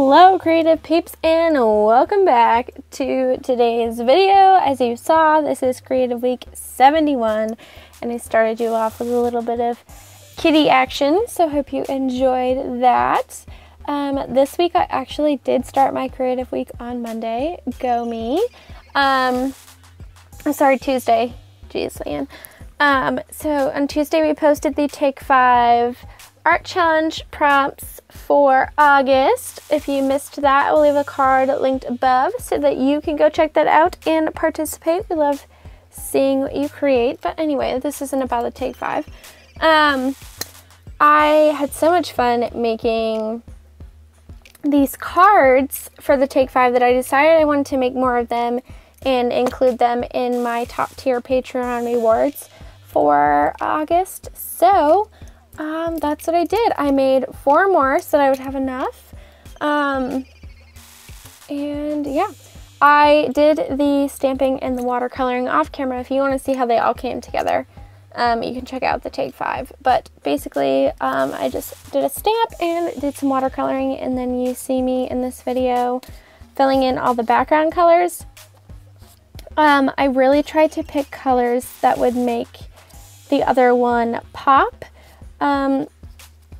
Hello creative peeps, and welcome back to today's video. As you saw, this is Creative Week 71 and I started you off with a little bit of kitty action, so hope you enjoyed that. This week I actually did start my Creative Week on Monday. Go me. Sorry, Tuesday. Jeez, Leanne. So on Tuesday we posted the Take 5 Art Challenge prompts for August. If you missed that, I will leave a card linked above so that you can go check that out and participate. We love seeing what you create. But anyway, this isn't about the Take 5. I had so much fun making these cards for the Take 5 that I decided I wanted to make more of them and include them in my top tier Patreon rewards for August. So that's what I did. I made 4 more so that I would have enough. And yeah, I did the stamping and the watercoloring off camera. If you want to see how they all came together, you can check out the Take 5. But basically, I just did a stamp and did some watercoloring, and then you see me in this video filling in all the background colors. I really tried to pick colors that would make the other one pop.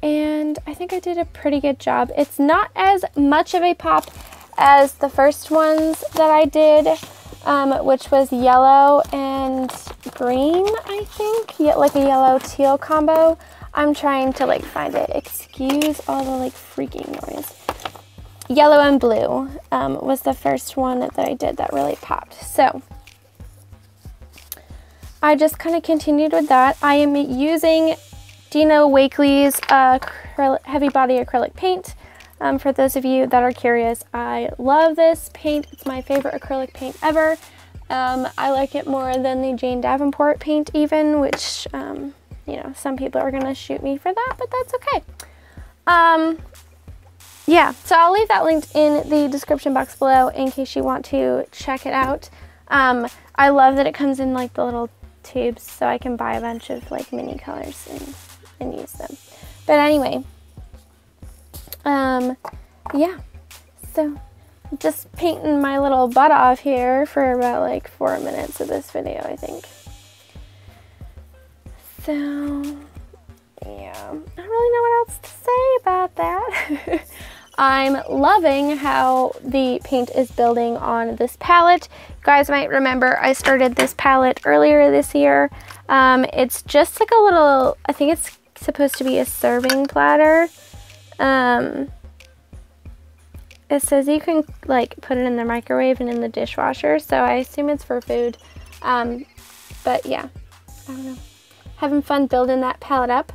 And I think I did a pretty good job. It's not as much of a pop as the first ones that I did, which was yellow and green, I think. Yeah, like a yellow teal combo. I'm trying to like find it. Excuse all the like freaking noise. Yellow and blue was the first one that I did that really popped. So I just kind of continued with that. I am using Dino Wakley's heavy body acrylic paint. For those of you that are curious, I love this paint. It's my favorite acrylic paint ever. I like it more than the Jane Davenport paint even, which, you know, some people are going to shoot me for that, but that's okay. Yeah, so I'll leave that linked in the description box below in case you want to check it out. I love that it comes in like the little tubes, so I can buy a bunch of like mini colors and use them. But anyway, yeah, so just painting my little butt off here for about like 4 minutes of this video, I think. So yeah, I don't really know what else to say about that. I'm loving how the paint is building on this palette. You guys might remember I started this palette earlier this year. It's just like a little, I think it's supposed to be a serving platter. It says you can like put it in the microwave and in the dishwasher, so I assume it's for food. But yeah, I don't know. Having fun building that palette up.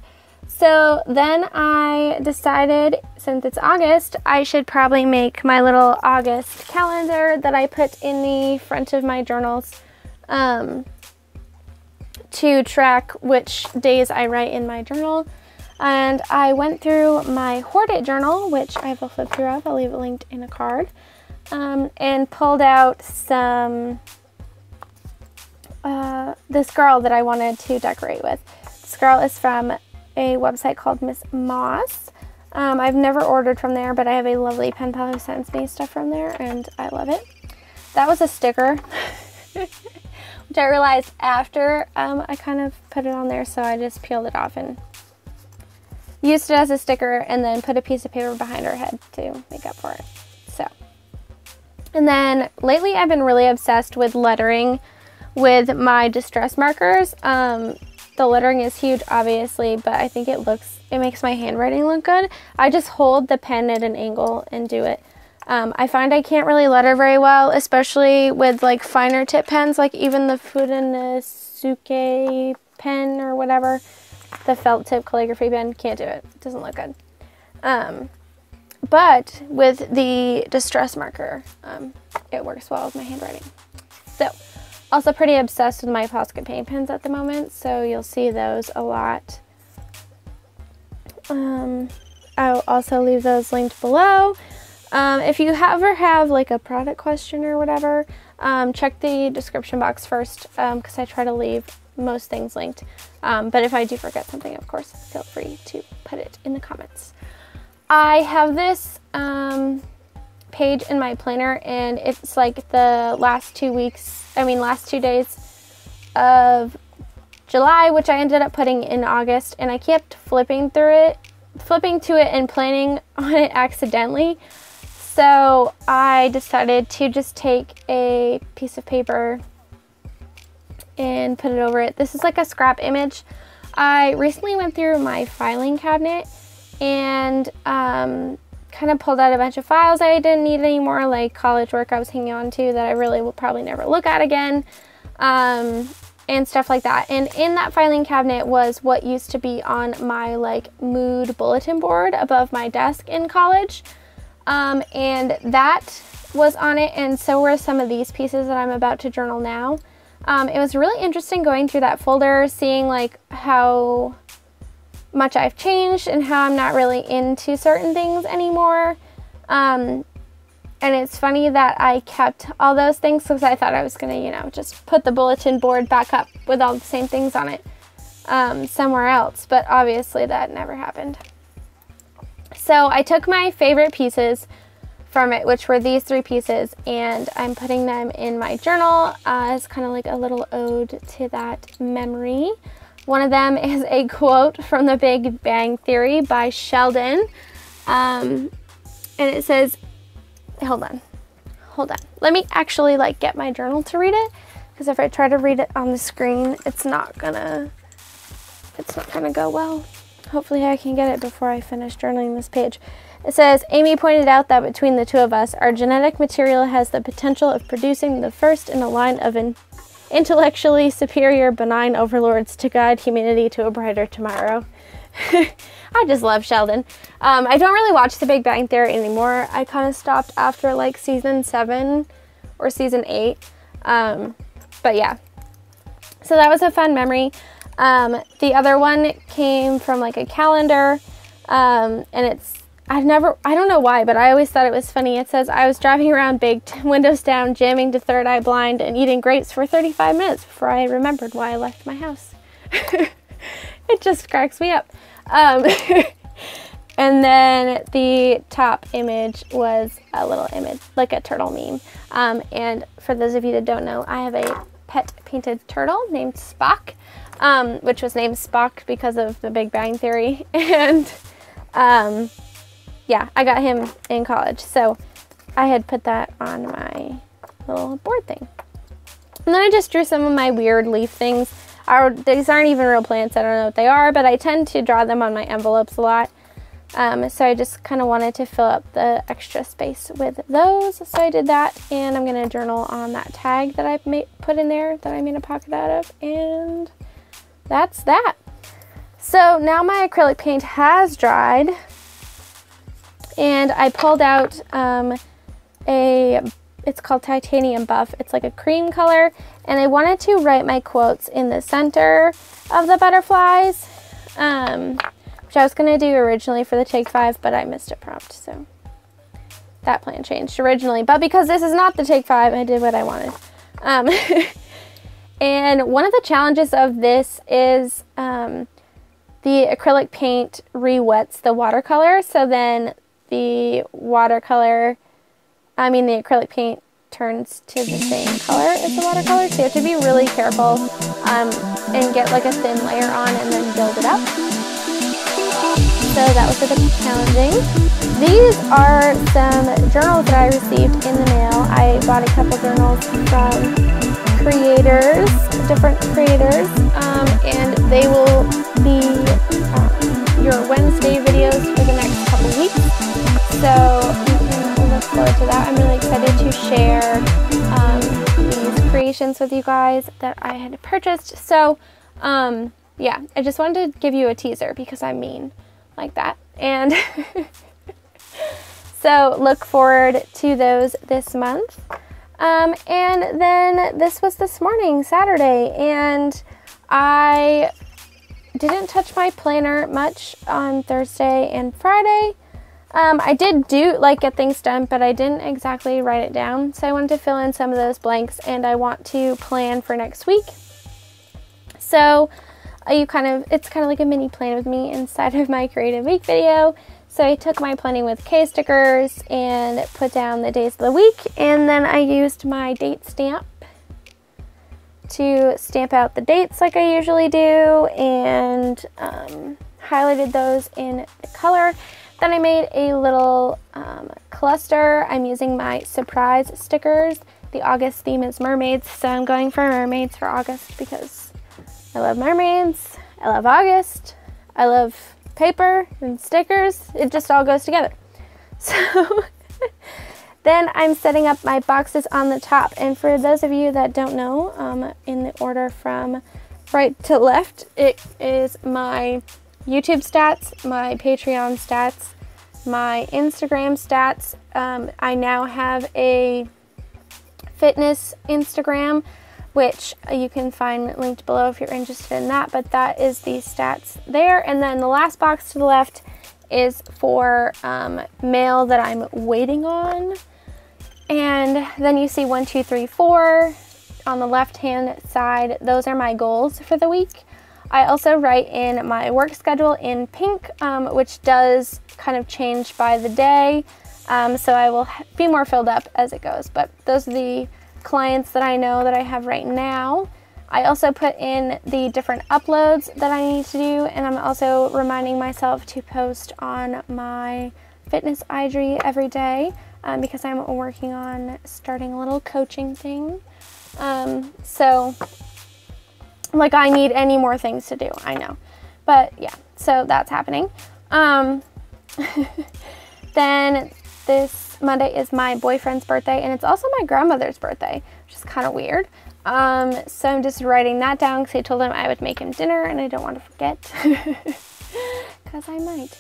So then I decided, since it's August, I should probably make my little August calendar that I put in the front of my journals to track which days I write in my journal. And I went through my Hoard It journal, which I have a flip through of. I'll leave it linked in a card, and pulled out some this girl that I wanted to decorate with. This girl is from a website called Miss Moss. I've never ordered from there, but I have a lovely pen pal who sends me stuff from there, and I love it. That was a sticker, which I realized after I kind of put it on there, so I just peeled it off and used it as a sticker, and then put a piece of paper behind her head to make up for it. So, and then lately I've been really obsessed with lettering with my distress markers. The lettering is huge, obviously, but I think it makes my handwriting look good. I just hold the pen at an angle and do it. I find I can't really letter very well, especially with like finer tip pens, like even the Fudenosuke pen or whatever, the felt tip calligraphy pen. Can't do it. It doesn't look good. But with the distress marker, it works well with my handwriting. So, also pretty obsessed with my Posca paint pens at the moment, so you'll see those a lot. I'll also leave those linked below. If you ever have like a product question or whatever, check the description box first, because I try to leave most things linked. But if I do forget something, of course, feel free to put it in the comments. I have this page in my planner, and it's like the last 2 days of July, which I ended up putting in August, and I kept flipping to it and planning on it accidentally. So I decided to just take a piece of paper and put it over it. This is like a scrap image. I recently went through my filing cabinet and kind of pulled out a bunch of files I didn't need anymore, like college work I was hanging on to that I really will probably never look at again, and stuff like that. And in that filing cabinet was what used to be on my like mood bulletin board above my desk in college, and that was on it, and so were some of these pieces that I'm about to journal now. It was really interesting going through that folder, seeing like how much I've changed and how I'm not really into certain things anymore. And it's funny that I kept all those things because I thought I was gonna, you know, just put the bulletin board back up with all the same things on it somewhere else, but obviously that never happened. So I took my favorite pieces from it, which were these 3 pieces, and I'm putting them in my journal as kind of like a little ode to that memory. One of them is a quote from The Big Bang Theory by Sheldon, and it says, hold on, let me actually like get my journal to read it, because if I try to read it on the screen, it's not gonna go well. Hopefully I can get it before I finish journaling this page. It says, Amy pointed out that between the 2 of us, our genetic material has the potential of producing the first in a line of intellectually superior benign overlords to guide humanity to a brighter tomorrow. I just love Sheldon. I don't really watch The Big Bang Theory anymore. I kind of stopped after like season 7 or season 8. But yeah, so that was a fun memory. The other one came from like a calendar, and it's, I don't know why, but I always thought it was funny. It says, I was driving around big, windows down, jamming to Third Eye Blind and eating grapes for 35 minutes before I remembered why I left my house. It just cracks me up. And then the top image was a little image, like a turtle meme. And for those of you that don't know, I have a pet painted turtle named Spock, which was named Spock because of The Big Bang Theory. And yeah, I got him in college, so I had put that on my little board thing. And then I just drew some of my weird leaf things. These aren't even real plants, I don't know what they are, but I tend to draw them on my envelopes a lot. So I just kind of wanted to fill up the extra space with those, so I did that, and I'm going to journal on that tag that I put in there that I made a pocket out of, and that's that. So now my acrylic paint has dried, and I pulled out it's called Titanium Buff. It's like a cream color, and I wanted to write my quotes in the center of the butterflies, which I was going to do originally for the Take 5, but I missed a prompt, so that plan changed originally. But because this is not the Take 5, I did what I wanted. And one of the challenges of this is the acrylic paint re-wets the watercolor, so then the acrylic paint turns to the same color as the watercolor, so you have to be really careful and get like a thin layer on and then build it up. So that was a bit challenging. These are some journals that I received in the mail. I bought a couple journals from different creators, and they will be your Wednesday videos for the next couple weeks. So you can look forward to that. I'm really excited to share these creations with you guys that I had purchased. So yeah, I just wanted to give you a teaser because I'm mean like that. And so look forward to those this month. And then this was this morning, Saturday, and I didn't touch my planner much on Thursday and Friday. I did get things done, but I didn't exactly write it down. So I wanted to fill in some of those blanks, and I want to plan for next week. So it's kind of like a mini plan with me inside of my Creative Week video. So I took my planning with K stickers and put down the days of the week, and then I used my date stamp to stamp out the dates like I usually do, and highlighted those in the color. Then I made a little cluster. I'm using my surprise stickers. The August theme is mermaids, so I'm going for mermaids for August because I love mermaids, I love August, I love paper and stickers. It just all goes together. So then I'm setting up my boxes on the top, and for those of you that don't know, in the order from right to left, it is my YouTube stats, my Patreon stats, my Instagram stats. I now have a fitness Instagram, which you can find linked below if you're interested in that, but that is the stats there. And then the last box to the left is for mail that I'm waiting on. And then you see 1, 2, 3, 4 on the left hand side. Those are my goals for the week. I also write in my work schedule in pink, which does kind of change by the day. So I will be more filled up as it goes, but those are the clients that I know that I have right now. I also put in the different uploads that I need to do, and I'm also reminding myself to post on my fitness IG every day because I'm working on starting a little coaching thing. So like I need any more things to do, I know, but yeah, so that's happening. Then this Monday is my boyfriend's birthday, and it's also my grandmother's birthday, which is kind of weird. So I'm just writing that down because I told him I would make him dinner, and I don't want to forget because I might.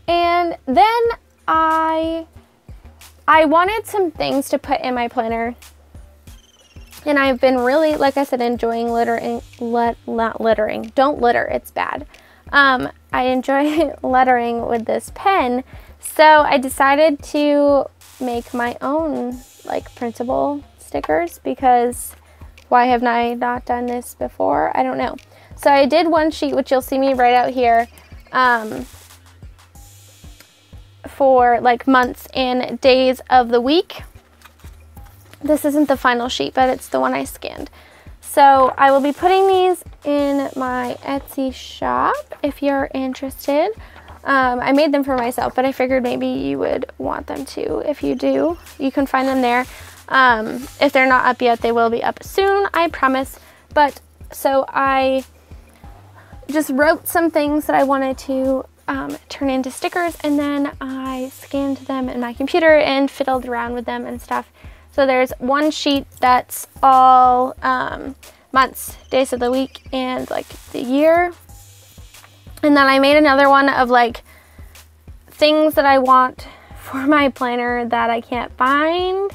And then I wanted some things to put in my planner, and I've been really, like I said, enjoying littering. Not littering. Don't litter. It's bad. I enjoy lettering with this pen. So I decided to make my own like printable stickers because why have I not done this before? I don't know. So I did one sheet, which you'll see me write out here, for like months and days of the week. This isn't the final sheet, but it's the one I scanned. So I will be putting these in my Etsy shop if you're interested. I made them for myself, but I figured maybe you would want them too. If you do, you can find them there. If they're not up yet, they will be up soon, I promise. But so I just wrote some things that I wanted to turn into stickers, and then I scanned them in my computer and fiddled around with them and stuff. So there's one sheet that's all months, days of the week, and like the year. And then I made another one of like things that I want for my planner that I can't find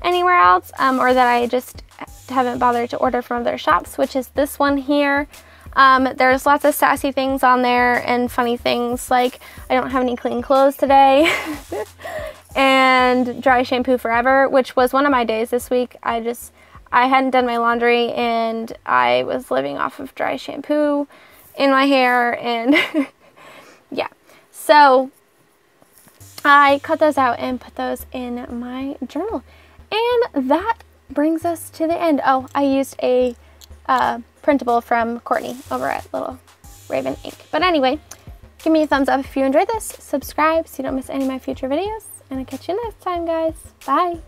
anywhere else, or that I just haven't bothered to order from other shops, which is this one here. There's lots of sassy things on there and funny things like I don't have any clean clothes today and dry shampoo forever, which was one of my days this week. I hadn't done my laundry and I was living off of dry shampoo in my hair, and yeah, so I cut those out and put those in my journal, and that brings us to the end. Oh, I used a printable from Courtney over at Little Raven Ink. But anyway, give me a thumbs up if you enjoyed this, subscribe so you don't miss any of my future videos, and I'll catch you next time, guys. Bye.